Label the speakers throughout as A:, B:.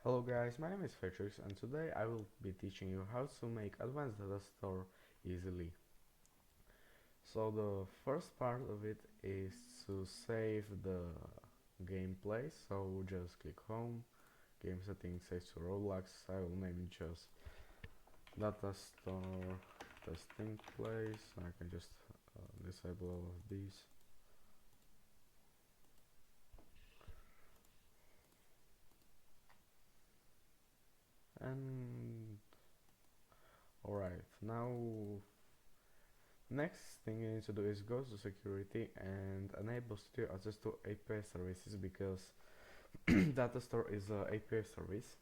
A: Hello guys, my name is Fejtrix and today I will be teaching you how to make advanced data store easily. So the first part of it is to save the gameplay, so just click home, game settings, save to Roblox. I will name it just Datastore testing place. I can just disable all of these. And alright, now next thing you need to do is go to security and enable Studio access to API services because Datastore is a API service.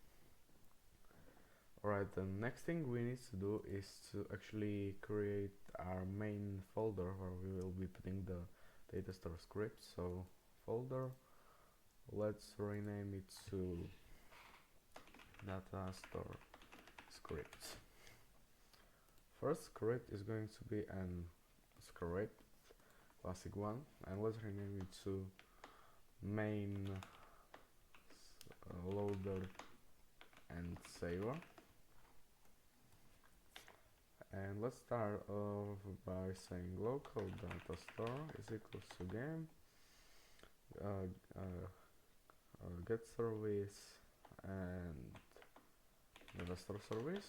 A: Alright, the next thing we need to do is to actually create our main folder where we will be putting the Datastore script. So folder, let's rename it to Datastore scripts. First script is going to be an script, classic one, and let's rename it to main loader and saver. And let's start off by saying local data store is equals to game get service and data store service.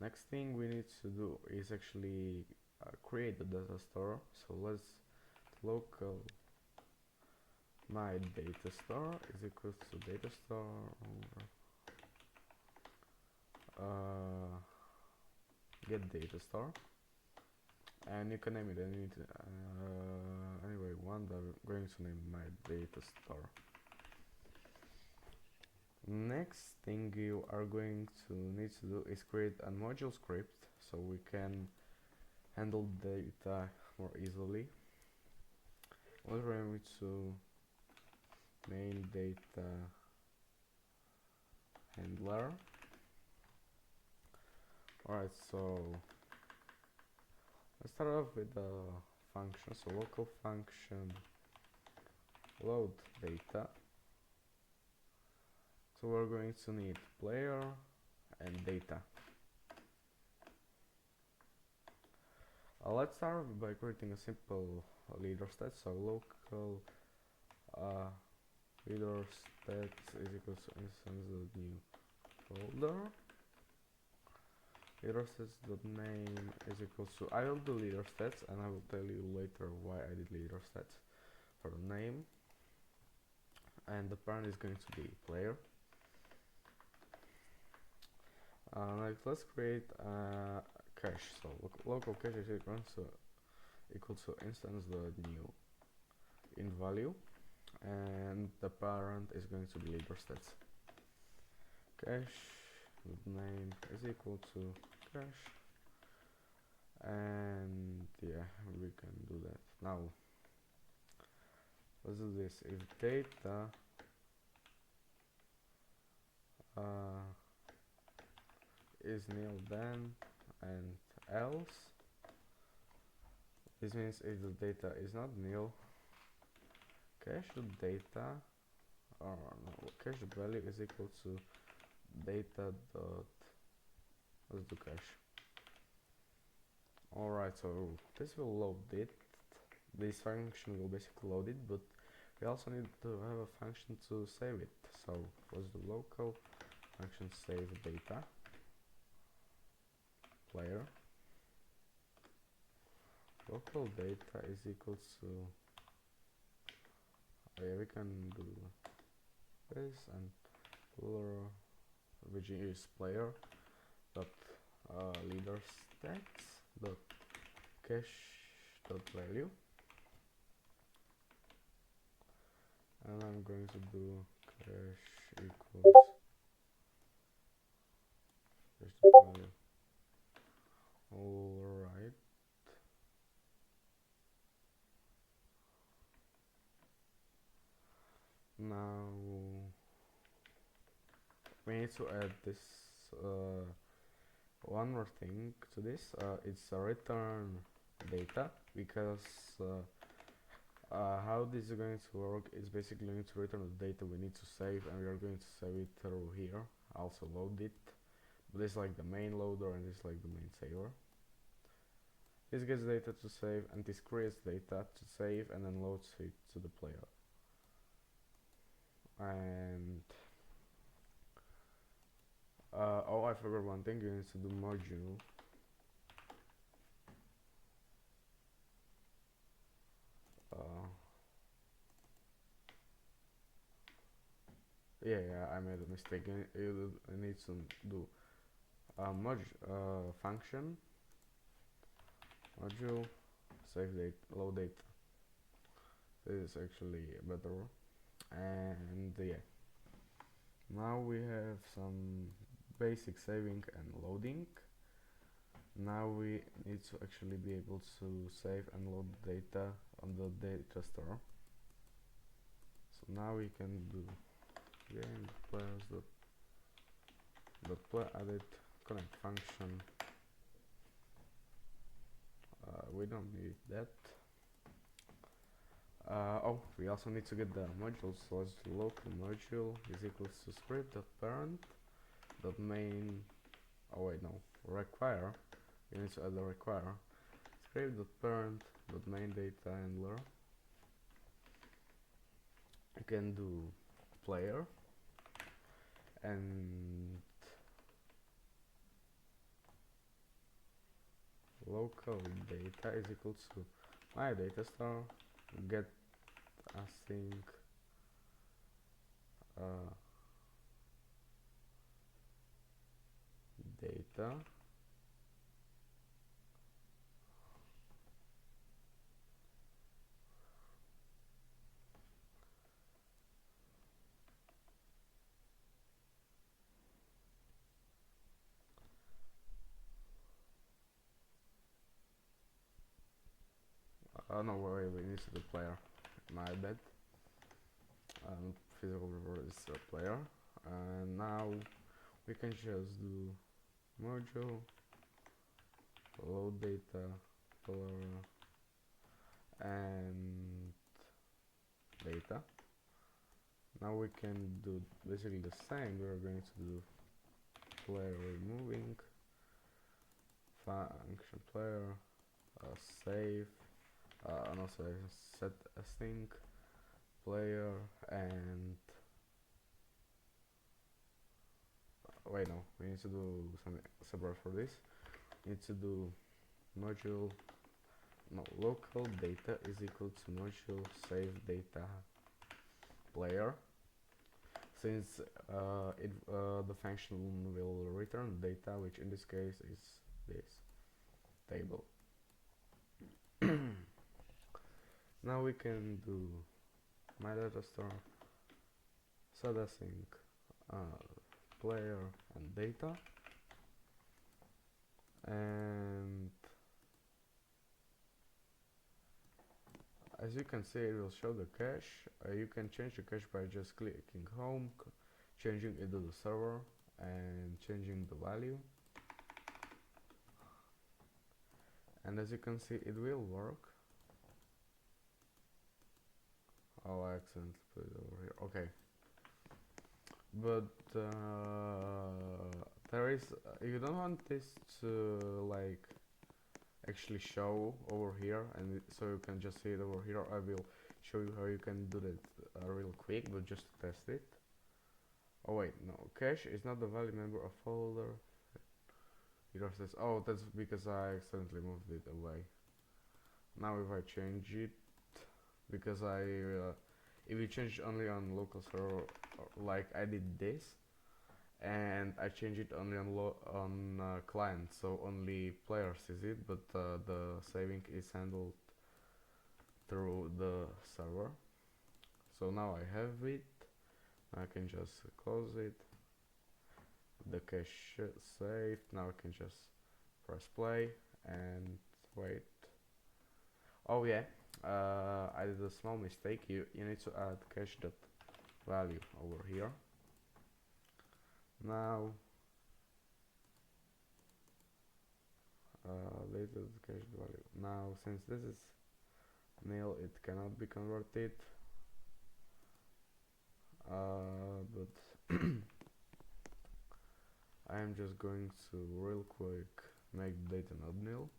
A: Next thing we need to do is actually create the data store. So let's local my data store is equals to data store get data store, and you can name it anyway one that I'm going to name my data store. Next thing you are going to need to do is create a module script so we can handle data more easily. Let's rename it to main data handler. Alright, so let's start off with the function. So local function load data. So we're going to need player and data. Let's start by creating a simple leader stat. So local leader stats is equals to instance the new folder. Leader stats name is equals to, I will do leader stats and I will tell you later why I did leader stats for the name, and the parent is going to be player. Let's create a cache. So local cache is equal to instance the new in value, and the parent is going to be leader stats. Cache name is equal to cache, and yeah, we can do that. Now let's do this. If data is nil, then and else, this means if the data is not nil, cache data or no, cache value is equal to data dot, let's do cache. Alright, so this will load it. This function will basically load it, but we also need to have a function to save it. So let's do local function save data player. Local data is equal to, yeah, we can do this, and plural, which is player dot leader stats dot cache dot value, and I'm going to do cache equals cache dot value. Alright, now we need to add this one more thing to this. It's a return data, because How this is going to work is basically going to return the data we need to save, and we are going to save it through here. Also load it. But this is like the main loader, and this is like the main saver. This gets data to save, and this creates data to save, and then loads it to the player. And oh, I forgot one thing. You need to do module. Yeah, I made a mistake. You need to do function module save date load data. This is actually better. And yeah, now we have some basic saving and loading. Now we need to actually be able to save and load data on the data store. So now we can do game players dot play added connect function. We don't need that. Oh, we also need to get the modules. So let's do local module is equals to script dot parent dot main. Oh wait, no, require. You need to add the require script dot parent dot main data handler. You can do player and local data is equal to my data store get async data no worry, we need to do player, my bad. Physical reward is a player, and now we can just do module load data player and data. Now we can do basically the same. We are going to do player removing function player save and also set async player and wait, no, we need to do something separate for this. We need to do module local data is equal to module save data player, since the function will return data, which in this case is this table. Now we can do my data store set async player and data, and as you can see, it will show the cache. You can change the cache by just clicking home, changing it to the server, and changing the value. And as you can see, it will work. Oh, I accidentally put it over here. Okay. But there is, you don't want this to like actually show over here, and so you can just see it over here. I will show you how you can do that real quick, but just to test it. Oh wait, no, cache is not the valid member of folder. It says, oh, that's because I accidentally moved it away. Now if I change it, because if you change only on local server, like I did this, and I change it only on client, so only player sees it, but the saving is handled through the server. So now I have it. I can just close it. The cache saved. Now I can just press play and wait. Oh yeah, I did a small mistake. You need to add cache dot value over here. Now later the cache value. Now since this is nil, it cannot be converted. But I am just going to real quick make data not nil,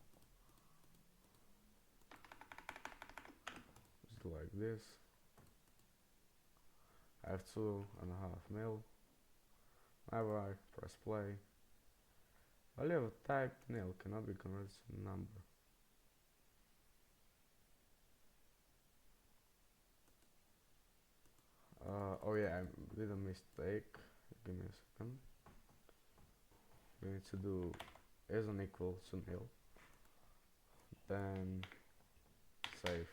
A: just like this. I have 2.5 mil. Now I press play. Value of type nil cannot be converted to number. Oh yeah, I did a mistake. Give me a second. We need to do isn't equal to nil. Then save.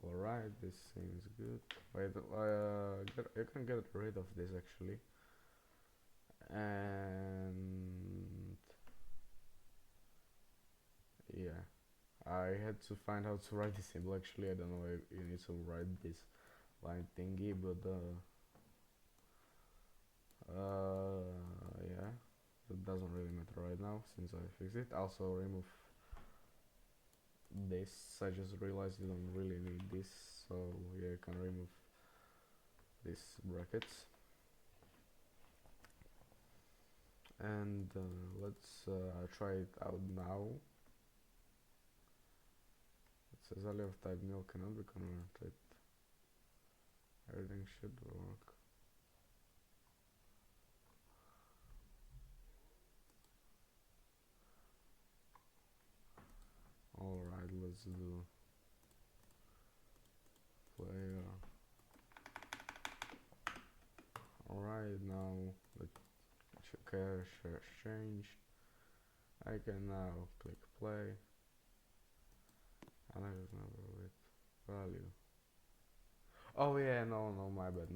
A: Alright, this seems good. Wait, you can get rid of this actually. And yeah, I had to find how to write this symbol actually. I don't know if you need to write this line thingy, but yeah, it doesn't really matter right now since I fixed it. Also remove this. I just realized you don't really need this, so yeah, you can remove these brackets. And let's try it out now. It says value of type nil cannot be converted. Everything should work. Alright, let's do player. Alright, now the cache has changed. I can now click play and I remember with value. Oh yeah, no, my bad.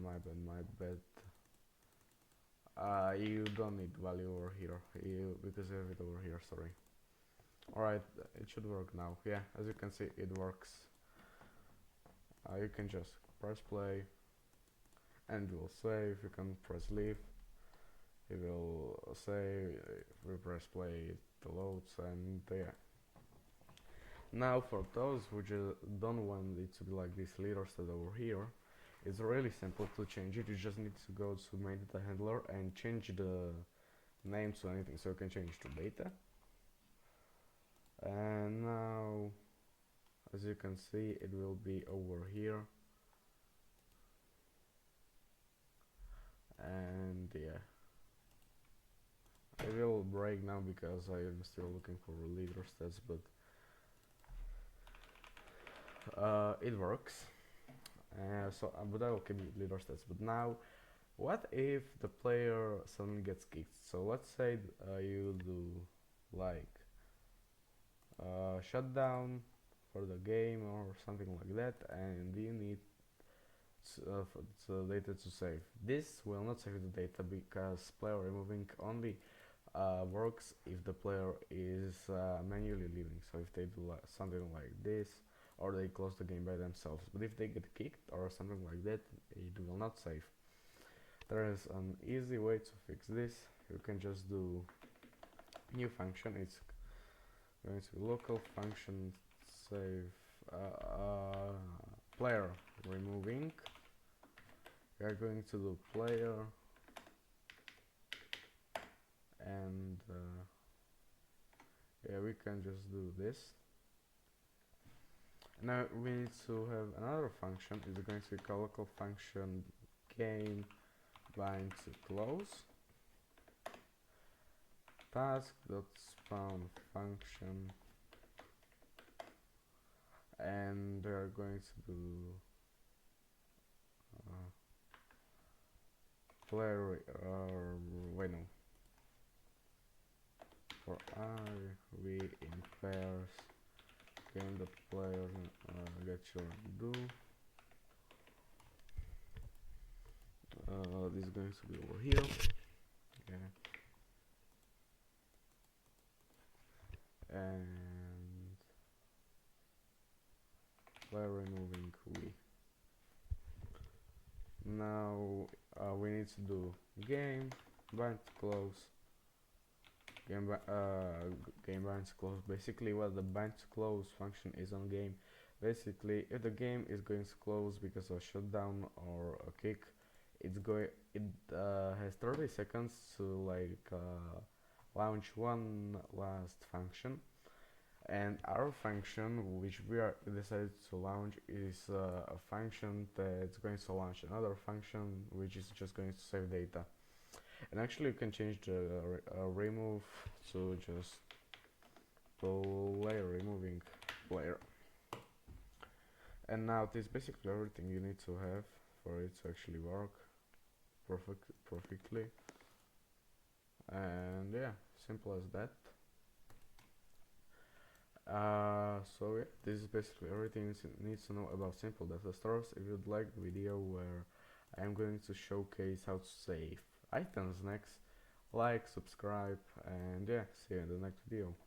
A: You don't need value over here, because you have it over here, sorry. Alright, it should work now. Yeah, as you can see, it works. You can just press play and it will save. You can press leave, it will save. If we press play, it loads, and yeah. Now for those who just don't want it to be like this leader set over here, it's really simple to change it. You just need to go to main data handler and change the name to anything. So you can change to data. And now, as you can see, it will be over here. And yeah, I will break now because I am still looking for leader stats, but it works. But I will keep leader stats. But now, what if the player suddenly gets kicked? So let's say you do like shutdown for the game or something like that, and you need the data to save. This will not save the data because player removing only works if the player is manually leaving. So if they do something like this, or they close the game by themselves. But if they get kicked or something like that, it will not save. There is an easy way to fix this. You can just do new function. It's going to be local function save player removing. We are going to do player and yeah, we can just do this. Now we need to have another function. It's going to be called local function game bind to close task.spawn function, and we are going to do player wait no for I we in pairs game the player get your do this is going to be over here. Yeah, and player removing we. Now we need to do game bind to close game binds close. Basically what the bind to close function is on game, Basically, if the game is going to close because of shutdown or a kick, it has 30 seconds to launch one last function, and our function which we are decided to launch is a function that's going to launch another function which is just going to save data. And actually you can change the remove to just player, removing player. And now this is basically everything you need to have for it to actually work perfectly. And yeah, simple as that. So yeah, this is basically everything you need to know about simple data stores. If you'd like the video where I'm going to showcase how to save items next, like, subscribe, and yeah, see you in the next video.